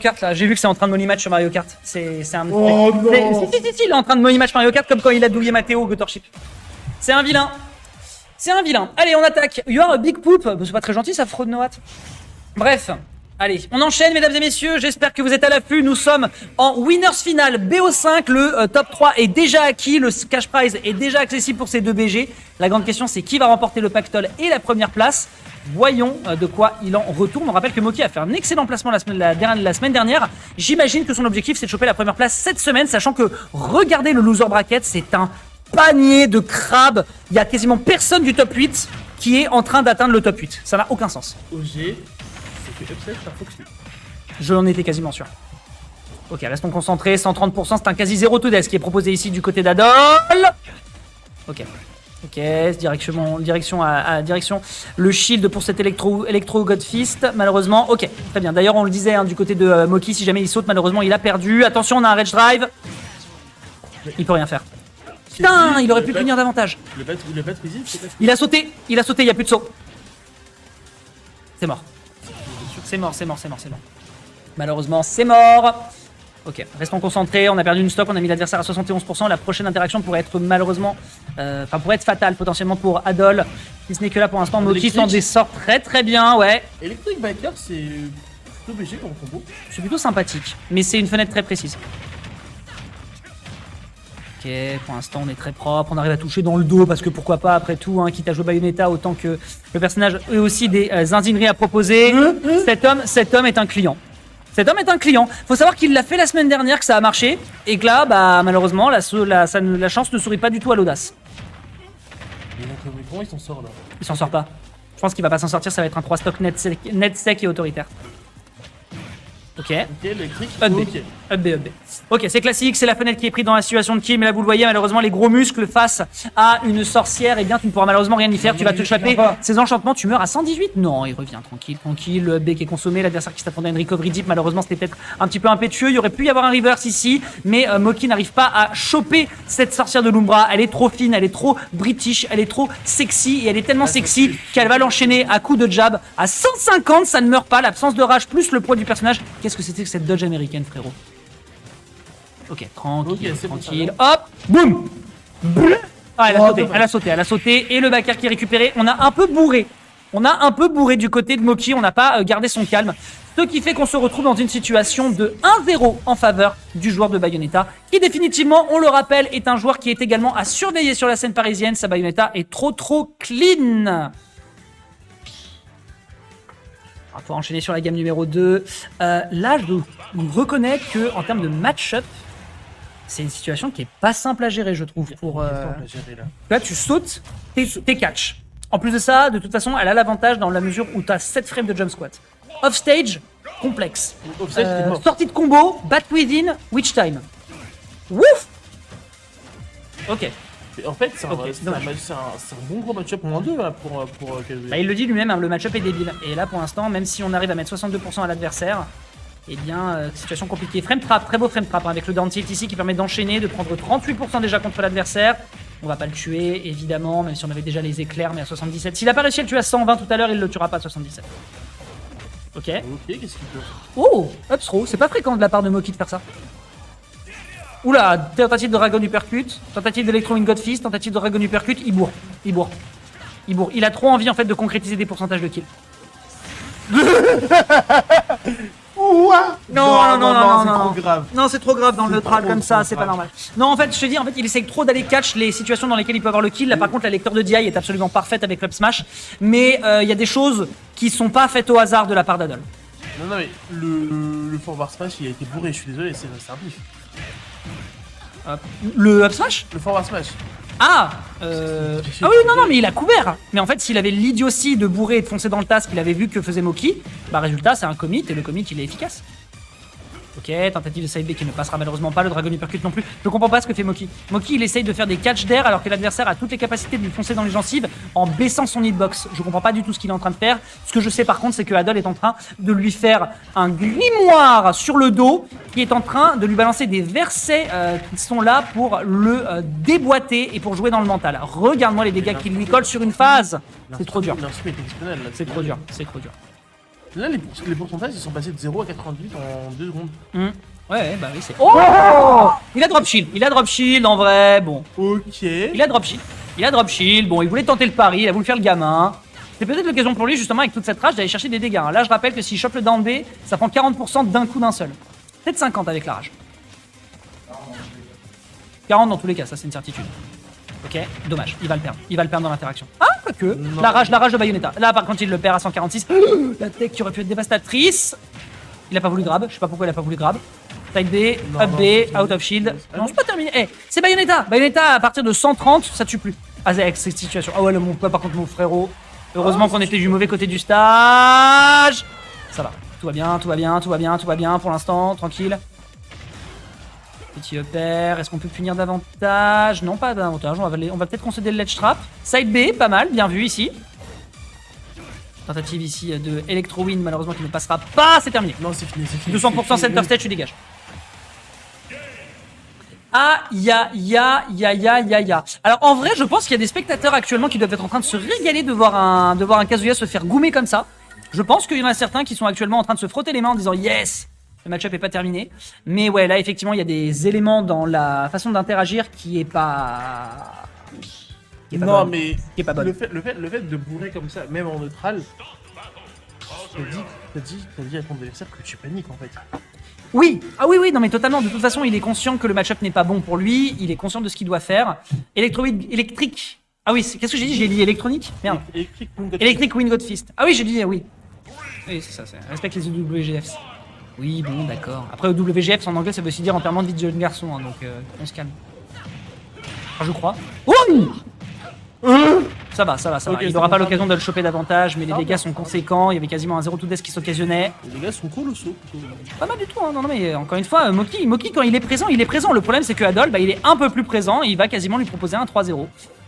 Kart là, j'ai vu que c'est en train de money match sur Mario Kart. C'est un. Oh non. Si, il est en train de money match Mario Kart comme quand il a douillé Matteo au Guttership. C'est un vilain. C'est un vilain. Allez, on attaque. You are a big poop. C'est pas très gentil ça, Fraude Noat. Bref. Allez, on enchaîne mesdames et messieurs, j'espère que vous êtes à l'affût, nous sommes en Winners Final BO5, le top 3 est déjà acquis, le cash prize est déjà accessible pour ces deux BG. La grande question c'est qui va remporter le pactole et la première place. Voyons de quoi il en retourne. On rappelle que Moki a fait un excellent placement la semaine dernière. J'imagine que son objectif c'est de choper la première place cette semaine, sachant que regardez le loser bracket, c'est un panier de crabes. Il y a quasiment personne du top 8 qui est en train d'atteindre le top 8. Ça n'a aucun sens. OG. Upset par Fox. Je l'en étais quasiment sûr. Ok, restons concentrés, 130%, c'est un quasi 0 to death qui est proposé ici du côté d'Adol. Ok, direction le shield pour cet Electro Godfist, malheureusement. Ok, très bien, d'ailleurs on le disait du côté de Moki, si jamais il saute, malheureusement il a perdu. Attention, on a un Rage Drive. Il peut rien faire. Putain, il aurait pu punir davantage. Il a sauté, il n'y a plus de saut. C'est mort. C'est mort. Malheureusement, c'est mort. Ok, restons concentrés. On a perdu une stock, on a mis l'adversaire à 71%. La prochaine interaction pourrait être malheureusement... pourrait être fatale potentiellement pour Adol. Si ce n'est que là pour l'instant, Moki s'en dessort très bien, ouais. Electric Biker, c'est plutôt BG comme combo. C'est plutôt sympathique, mais c'est une fenêtre très précise. Ok, pour l'instant on est très propre, on arrive à toucher dans le dos parce que pourquoi pas après tout, quitte à jouer Bayonetta autant que le personnage eux aussi des zinzineries à proposer. Cet homme est un client. Faut savoir qu'il l'a fait la semaine dernière, que ça a marché et que là, malheureusement, la chance ne sourit pas du tout à l'audace. Mais comment il s'en sort là? Il s'en sort pas. Je pense qu'il va pas s'en sortir, ça va être un 3 stock net sec et autoritaire. Ok. Électrique. Up B. Ok, c'est classique, c'est la fenêtre qui est prise dans la situation de kill, mais là vous le voyez, malheureusement les gros muscles face à une sorcière, et bien tu ne pourras malheureusement rien y faire, tu vas te choper ces enchantements, tu meurs à 118. Non, il revient tranquille, le B qui est consommé, l'adversaire qui s'attendait à une recovery deep, malheureusement c'était peut-être un petit peu impétueux, il y aurait pu y avoir un reverse ici, mais Moki n'arrive pas à choper cette sorcière de l'Umbra, elle est trop fine, elle est trop british, elle est trop sexy, et elle est tellement sexy qu'elle va l'enchaîner à coups de jab, à 150, ça ne meurt pas, l'absence de rage plus le poids du personnage. Qu'est-ce que c'était que cette dodge américaine, frérot? Ok, tranquille. Hop, boum. Ah, elle a sauté. Et le backer qui est récupéré. On a un peu bourré du côté de Moki. On n'a pas gardé son calme. Ce qui fait qu'on se retrouve dans une situation de 1-0 en faveur du joueur de Bayonetta. Qui définitivement, on le rappelle, est un joueur qui est également à surveiller sur la scène parisienne. Sa Bayonetta est trop clean. On va pouvoir enchaîner sur la gamme numéro 2. Là, je reconnais qu'en termes de match-up, c'est une situation qui est pas simple à gérer, je trouve. Là, tu sautes, t'es catch. En plus de ça, de toute façon, elle a l'avantage dans la mesure où tu as 7 frames de jump squat. Off-stage, complexe. Sortie de combo, bat within, witch time. Wouf! Ok. En fait, c'est un bon gros match-up en 1-2 là, pour il le dit lui-même, le match-up est débile. Et là, pour l'instant, même si on arrive à mettre 62% à l'adversaire, eh bien, situation compliquée. Frame trap, très beau frame trap, avec le down tilt ici qui permet d'enchaîner, de prendre 38% déjà contre l'adversaire. On va pas le tuer, évidemment, même si on avait déjà les éclairs, mais à 77. S'il a pas réussi à le tuer à 120 tout à l'heure, il le tuera pas à 77. Ok, qu'est-ce qu'il peut? Oh, up throw, c'est pas fréquent de la part de Moki de faire ça. Oula, tentative de Dragon Uppercut, tentative d'Electro God Fist, tentative de Dragon Uppercut, il bourre. Il a trop envie en fait de concrétiser des pourcentages de kills. Non, c'est trop grave. Non, c'est trop grave dans le trad comme ça, c'est pas normal. Non, en fait, je te dis, il essaye trop d'aller catch les situations dans lesquelles il peut avoir le kill. Là, par contre, la lecture de DI est absolument parfaite avec Club Smash. Mais il y a des choses qui sont pas faites au hasard de la part d'Adol. Non, mais le forward smash, il a été bourré, je suis désolé, c'est un bif. Le up smash? Le forward smash. Ah oui, non, mais il a couvert. Mais en fait, s'il avait l'idiotie de bourrer et de foncer dans le tas qu'il avait vu que faisait Moki, résultat, c'est un commit, et le commit, il est efficace. Ok, tentative de side B qui ne passera malheureusement pas, le Dragon Uppercut non plus. Je comprends pas ce que fait Moki. Moki, il essaye de faire des catch d'air alors que l'adversaire a toutes les capacités de lui foncer dans les gencives en baissant son hitbox. Je comprends pas du tout ce qu'il est en train de faire. Ce que je sais par contre, c'est que Adol est en train de lui faire un grimoire sur le dos qui est en train de lui balancer des versets qui sont là pour le déboîter et pour jouer dans le mental. Regarde-moi les dégâts qu'il lui colle sur une phase. C'est trop dur. C'est trop dur. Là, les pourcentages, ils sont passés de 0 à 88 en 2 secondes. Ouais, bah oui, c'est... Oh, il a drop shield en vrai, bon. Ok. Il a drop shield, bon, il voulait tenter le pari, il a voulu faire le gamin. C'est peut-être l'occasion pour lui, justement, avec toute cette rage, d'aller chercher des dégâts. Là, je rappelle que s'il chope le down B, ça prend 40% d'un coup d'un seul. Peut-être 50 avec la rage. 40 dans tous les cas, ça c'est une certitude. Ok, dommage, il va le perdre dans l'interaction. Ah, quoique, la rage de Bayonetta. Là, par contre, il le perd à 146. La tech qui aurait pu être dévastatrice. Il a pas voulu grab, je sais pas pourquoi il a pas voulu grab. Side B, up B, out of shield. Non, c'est pas terminé. Eh, c'est Bayonetta. Bayonetta, à partir de 130, ça tue plus. Ah, avec cette situation. Ah ouais, par contre, mon frérot. Heureusement qu'on était du mauvais côté du stage. Ça va. Tout va bien pour l'instant. Tranquille. Petit upper. Est-ce qu'on peut punir davantage? Non, pas davantage. On va peut-être concéder le ledge trap. Side B, pas mal. Bien vu ici. Tentative ici de Electro Wind, malheureusement qui ne passera pas. C'est terminé. Non, c'est fini. 200% center stage, tu dégages. Aïe. Alors en vrai, je pense qu'il y a des spectateurs actuellement qui doivent être en train de se régaler de voir un Kazuya se faire goumer comme ça. Je pense qu'il y en a certains qui sont actuellement en train de se frotter les mains en disant yes, le match-up est pas terminé. Mais ouais, là effectivement, il y a des éléments dans la façon d'interagir qui est pas. Non, mais qui est pas bonne. Le fait de bourrer comme ça, même en neutral, t'as dit à ton adversaire que tu paniques en fait. Oui, oui, non mais totalement. De toute façon, il est conscient que le match-up n'est pas bon pour lui. Il est conscient de ce qu'il doit faire. Électrique. Ah oui, qu'est-ce que j'ai dit? J'ai dit électronique. Merde. Electric Wind God Fist. Ah oui, j'ai dit oui. Oui, c'est ça. Respecte les WGFs. Oui, bon, d'accord. Après, WGFs en anglais, ça veut aussi dire enterrement de vie de jeune garçon, hein, donc on se calme. Enfin, je crois. Oh ça va. Okay, Il n'aura pas l'occasion de le choper davantage, mais les dégâts sont conséquents. Il y avait quasiment un 0 to death qui s'occasionnait. Les dégâts sont colossaux. Pas mal du tout, hein. Non, mais encore une fois, Moki, quand il est présent, il est présent. Le problème, c'est que Adol, il est un peu plus présent et il va quasiment lui proposer un 3-0.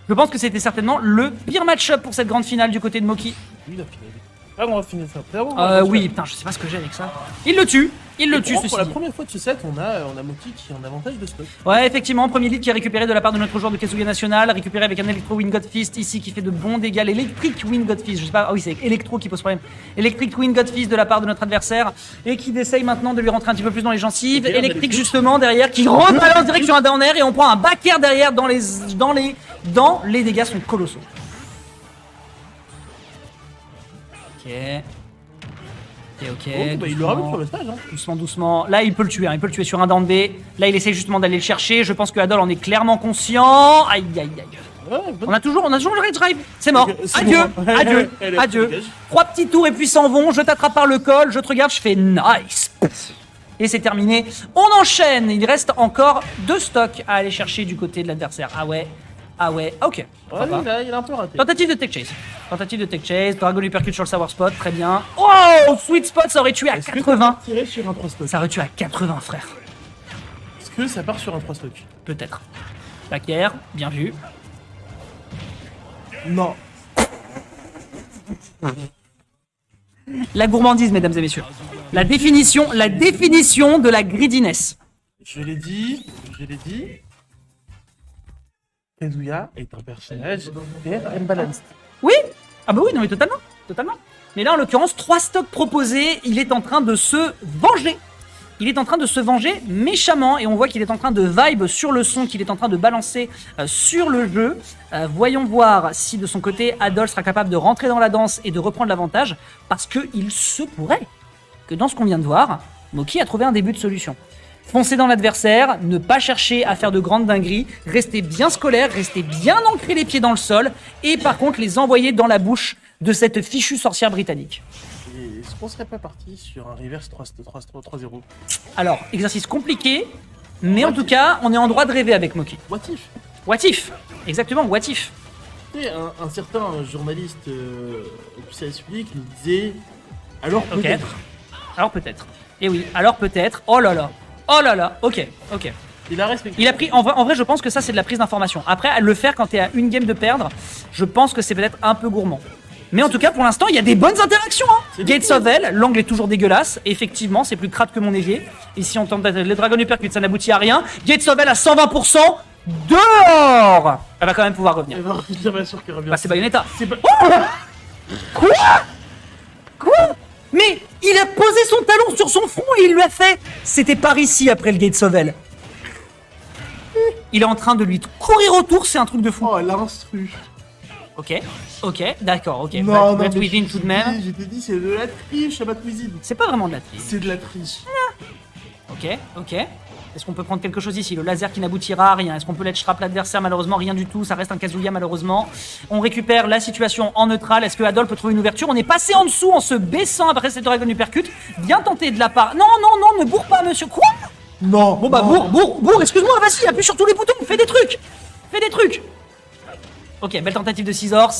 Je pense que c'était certainement le pire match-up pour cette grande finale du côté de Moki. Oui, la finale. Ah, on va finir ça. Oui, putain, je sais pas ce que j'ai avec ça. Il le tue, pour la première fois de ce set, on a Moki qui est en avantage de stock. Ouais, effectivement, premier lead qui est récupéré de la part de notre joueur de Kazuya National, récupéré avec un Electro Wind God Fist ici qui fait de bons dégâts. L'Electric Wind God Fist, je sais pas, ah oui, c'est Electro qui pose problème. Electric Wind God Fist de la part de notre adversaire et qui essaye maintenant de lui rentrer un petit peu plus dans les gencives. Electric justement derrière qui rebalance direct sur un down air et on prend un back air derrière dans les dégâts sont colossaux. Ok. Il le ramène sur le stage. Doucement. Là, il peut le tuer sur un down B. Là, il essaie justement d'aller le chercher. Je pense que Adol en est clairement conscient. Aïe. Ouais, on a toujours le red drive. C'est mort. Adieu. 3 petits tours et puis s'en vont. Je t'attrape par le col. Je te regarde. Je fais nice. Et c'est terminé. On enchaîne. Il reste encore 2 stocks à aller chercher du côté de l'adversaire. Ah ouais. Ok. Il a un peu raté. Tentative de tech chase. Dragon Uppercut sur le Sour Spot. Très bien. Oh, Sweet Spot, ça aurait tué à 80. Sur un 3 stock. Ça aurait tué à 80, frère. Est-ce que ça part sur un 3 stock? Peut-être. Back air, bien vu. Non. La gourmandise, mesdames et messieurs. La définition de la greediness. Je l'ai dit. Kazuya est un personnage fair and balanced. Oui. Ah bah oui, non mais totalement. Mais là, en l'occurrence, 3 stocks proposés, il est en train de se venger. Il est en train de se venger méchamment et on voit qu'il est en train de vibe sur le son qu'il est en train de balancer sur le jeu. Voyons voir si de son côté, Adol sera capable de rentrer dans la danse et de reprendre l'avantage parce qu'il se pourrait que dans ce qu'on vient de voir, Moki a trouvé un début de solution. Foncer dans l'adversaire, ne pas chercher à faire de grandes dingueries, rester bien scolaire, rester bien ancré les pieds dans le sol et par contre les envoyer dans la bouche de cette fichue sorcière britannique. Et est-ce qu'on serait pas parti sur un reverse 3-0? Alors, exercice compliqué, mais en tout cas, on est en droit de rêver avec Moki. What if? Exactement, what if? Tu sais, un certain journaliste au service public nous disait alors peut-être. Alors peut-être. Et oui, alors peut-être. Oh là là, ok. Il a respecté. Il a pris, en vrai, je pense que ça c'est de la prise d'information. Après, à le faire quand t'es à une game de perdre, je pense que c'est peut-être un peu gourmand. Mais en tout cas, pour l'instant, il y a des bonnes interactions. Gates of Hell, l'angle est toujours dégueulasse. Effectivement, c'est plus crade que mon évier. Ici, on tente le Dragon Uppercut, ça n'aboutit à rien. Gates of Hell à 120%. Dehors. Elle va quand même pouvoir revenir. Elle va revenir, bien sûr qu'elle revient. Bah, c'est Bayonetta. C'est pas... Quoi? Mais il a posé son talon sur son front et il lui a fait. C'était par ici après le Gate Sovel. Il est en train de lui courir autour, c'est un truc de fou. Oh, l'instru. Ok, d'accord, ok. Non, Bad mais Within tout de même. Je t'ai dit, c'est de la triche à Bad Within. C'est pas vraiment de la triche. C'est de la triche. Ok. Est-ce qu'on peut prendre quelque chose ici? Le laser qui n'aboutira à rien. Est-ce qu'on peut let's trap l'adversaire? Malheureusement, rien du tout. Ça reste un Kazuya, malheureusement. On récupère la situation en neutral. Est-ce que Adol peut trouver une ouverture? On est passé en dessous en se baissant après cette Dragon Uppercut. Bien tenté de la part. Non, ne bourre pas, monsieur. Quoi? Non. Bon, bah, bourre, excuse-moi, vas-y, appuie sur tous les boutons. Fais des trucs. Ok, belle tentative de Scissors.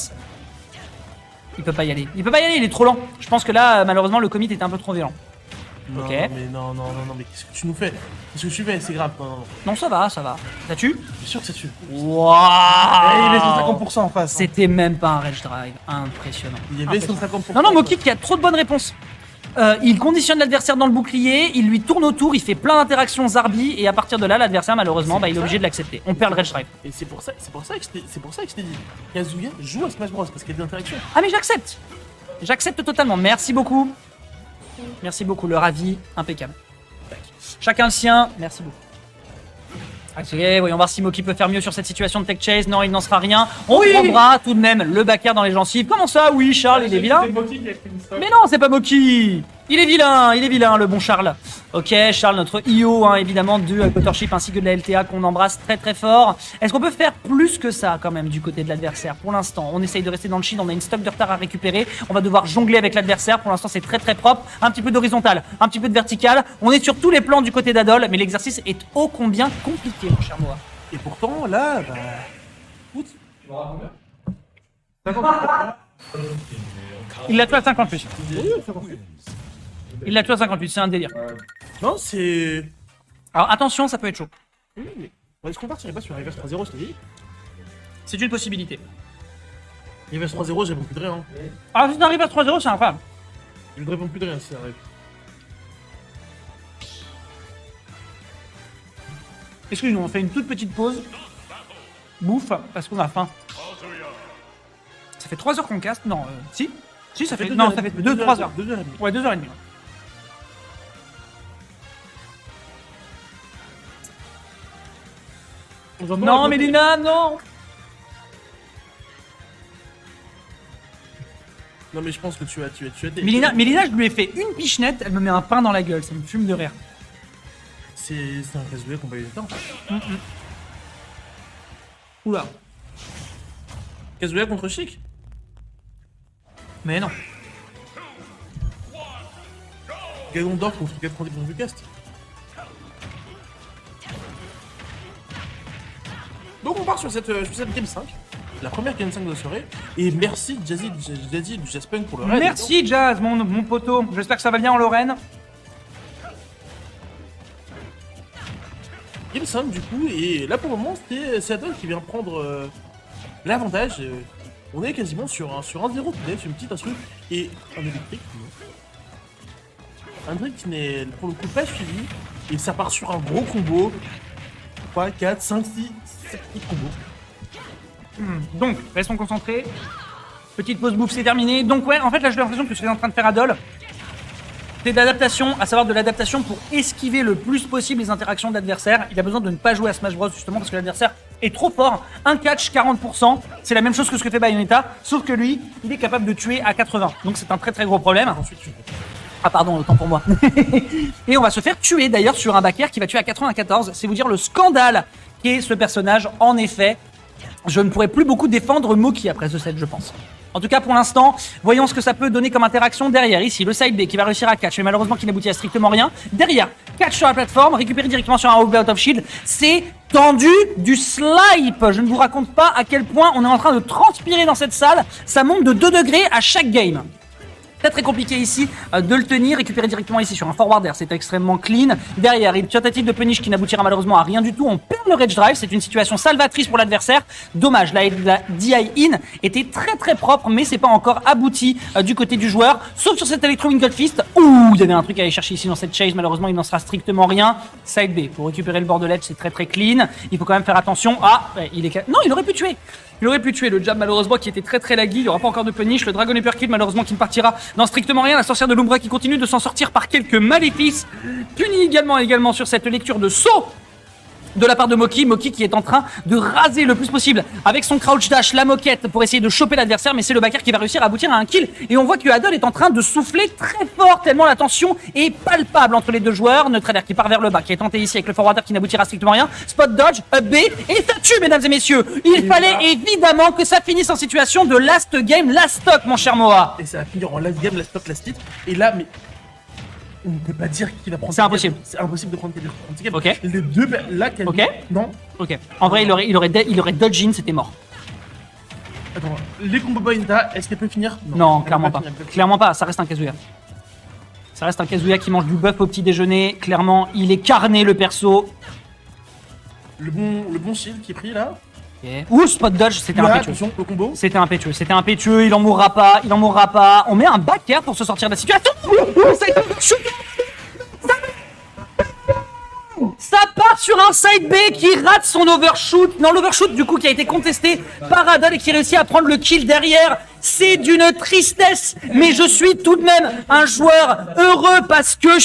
Il peut pas y aller, il est trop lent. Je pense que là, malheureusement, le commit était un peu trop violent. Non, Ok. mais non, mais qu'est-ce que tu nous fais? Qu'est-ce que tu fais? C'est grave. Non. Non, ça va. Ça tue? Bien sûr que ça tue. Waouh! il est sur 50% en face. C'était même pas un Rage Drive. Impressionnant. Il y avait 150%. Non, Moki qui a trop de bonnes réponses. Il conditionne l'adversaire dans le bouclier, il lui tourne autour, il fait plein d'interactions Zarbi, et à partir de là, l'adversaire, malheureusement, il est obligé de l'accepter. On perd le Rage Drive. Et c'est pour ça que je t'ai dit. Kazuya joue à Smash Bros parce qu'il y a des interactions. Ah, mais j'accepte! J'accepte totalement. Merci beaucoup, le ravi, impeccable. Tac. Chacun le sien, merci beaucoup. Ok, voyons voir si Moki peut faire mieux sur cette situation de tech chase. Non, il n'en sera rien. On prendra tout de même le backer dans les gencives. Comment ça? Oui, Charles, il est vilain. Mais non, c'est pas Moki. Il est vilain, le bon Charles. Ok, Charles, notre IO, hein, évidemment, de Cotorship ainsi que de la LTA qu'on embrasse très très fort. Est-ce qu'on peut faire plus que ça quand même du côté de l'adversaire? Pour l'instant, on essaye de rester dans le shield, on a une stock de retard à récupérer. On va devoir jongler avec l'adversaire. Pour l'instant, c'est très très propre. Un petit peu d'horizontal, un petit peu de vertical. On est sur tous les plans du côté d'Adol, mais l'exercice est ô combien compliqué, mon cher Noah. Et pourtant, là, bah. Écoute. Il l'a tué à 58. Il l'a tué à 58, c'est un délire. Non, c'est. Alors attention, ça peut être chaud. Oui, mais. Est-ce qu'on partirait pas sur Reverse 3-0, je te dis? C'est une possibilité. Reverse 3-0, j'ai plus de rien. Alors si t'arrives à 3-0, c'est incroyable. Je ne réponds plus de rien si ça arrive. Excuse-nous, on fait une toute petite pause. Bouffe, parce qu'on a faim. Ça fait 3 heures qu'on caste? Non, si. Si, ça fait. Non, ça fait 2-3 heures. 2 heures et demie. Ouais, 2 heures et demie. Non, Mélina, non! Non, mais je pense que tu as des. Mélina, je lui ai fait une pichenette, elle me met un pain dans la gueule, ça me fume de rire. C'est un Kazuya qu'on va eu le temps. Oula. Kazuya contre Chic? Mais non. Ganondorf contre 90% du cast. Donc on part sur cette game 5. La première game 5 de la soirée. Et merci Jazzy du Jazzpunk pour le raid. Merci Jazz, mon poteau. J'espère que ça va bien en Lorraine. Game 5 du coup. Et là pour le moment c'est Adol qui vient prendre l'avantage. On est quasiment sur un 0 tout net, une petite instru. Et un électrique. Un truc qui n'est pour le coup pas suivi. Et ça part sur un gros combo. 3, 4, 5, 6, 7 petits combos. Donc, restons concentrés. Petite pause bouffe, c'est terminé. Donc ouais, en fait là j'ai l'impression que ce que est en train de faire Adol, c'est d'adaptation, à savoir de l'adaptation pour esquiver le plus possible les interactions de l'adversaire. Il a besoin de ne pas jouer à Smash Bros justement parce que l'adversaire est trop fort. Un catch 40%, c'est la même chose que ce que fait Bayonetta, sauf que lui, il est capable de tuer à 80. Donc c'est un très très gros problème. Ensuite, Ah pardon, autant pour moi. Et on va se faire tuer d'ailleurs sur un backer qui va tuer à 94. C'est vous dire le scandale qu'est ce personnage. En effet, je ne pourrais plus beaucoup défendre Moki après ce set, je pense. En tout cas, pour l'instant, voyons ce que ça peut donner comme interaction derrière. Ici, le side B qui va réussir à catch, mais malheureusement qui n'aboutit à strictement rien. Derrière, catch sur la plateforme, récupérer directement sur un out of shield. C'est tendu du slipe. Je ne vous raconte pas à quel point on est en train de transpirer dans cette salle. Ça monte de 2 degrés à chaque game. Très très compliqué ici de le tenir, récupérer directement ici sur un forwarder, c'est extrêmement clean. Derrière, une tentative de punish qui n'aboutira malheureusement à rien du tout, on perd le rage drive, c'est une situation salvatrice pour l'adversaire. Dommage, la DI in était très très propre, mais c'est pas encore abouti du côté du joueur, sauf sur cette Electro Winged Fist. Ouh, il y avait un truc à aller chercher ici dans cette chase, malheureusement il n'en sera strictement rien. Side B, pour récupérer le bord de ledge, c'est très très clean, il faut quand même faire attention. Ah, il est... Non, il aurait pu tuer. Il aurait pu tuer le jab malheureusement qui était très très laggy. Il n'y aura pas encore de punish. Le Dragon Uppercut malheureusement qui ne partira dans strictement rien. La sorcière de l'Umbra qui continue de s'en sortir par quelques maléfices. Puni également sur cette lecture de saut de la part de Moki. Moki qui est en train de raser le plus possible avec son crouch dash, la moquette pour essayer de choper l'adversaire, mais c'est le backer qui va réussir à aboutir à un kill. Et on voit que Adol est en train de souffler très fort tellement la tension est palpable entre les deux joueurs. Neutraler qui part vers le bas, qui est tenté ici avec le forwarder qui n'aboutira strictement rien. Spot dodge, up B, et ça tue mesdames et messieurs. Il fallait évidemment que ça finisse en situation de last game, last stock mon cher Moa. Et ça va finir en last game, last stock, last hit. Et là, mais on ne peut pas dire qu'il va prendre. C'est impossible. C'est impossible de prendre quelqu'un. Ok. Les deux là, Camille. Ok. Non. Ok. En vrai, il aurait dodge in, c'était mort. Attends, les combos Bointa, est-ce qu'elle peut finir? Non, clairement pas. Finir, Clairement pas, ça reste un Kazuya. Ça reste un Kazuya qui mange du buff au petit déjeuner. Clairement, il est carné le perso. Le bon shield qui est pris là. Okay. Ouh, spot dodge, c'était Là, impétueux. attention, le combo. C'était impétueux, il en mourra pas. On met un back air pour se sortir de la situation. Ça part sur un side B qui rate son overshoot. Non, l'overshoot du coup qui a été contesté par Adol et qui réussit à prendre le kill derrière. C'est d'une tristesse, mais je suis tout de même un joueur heureux parce que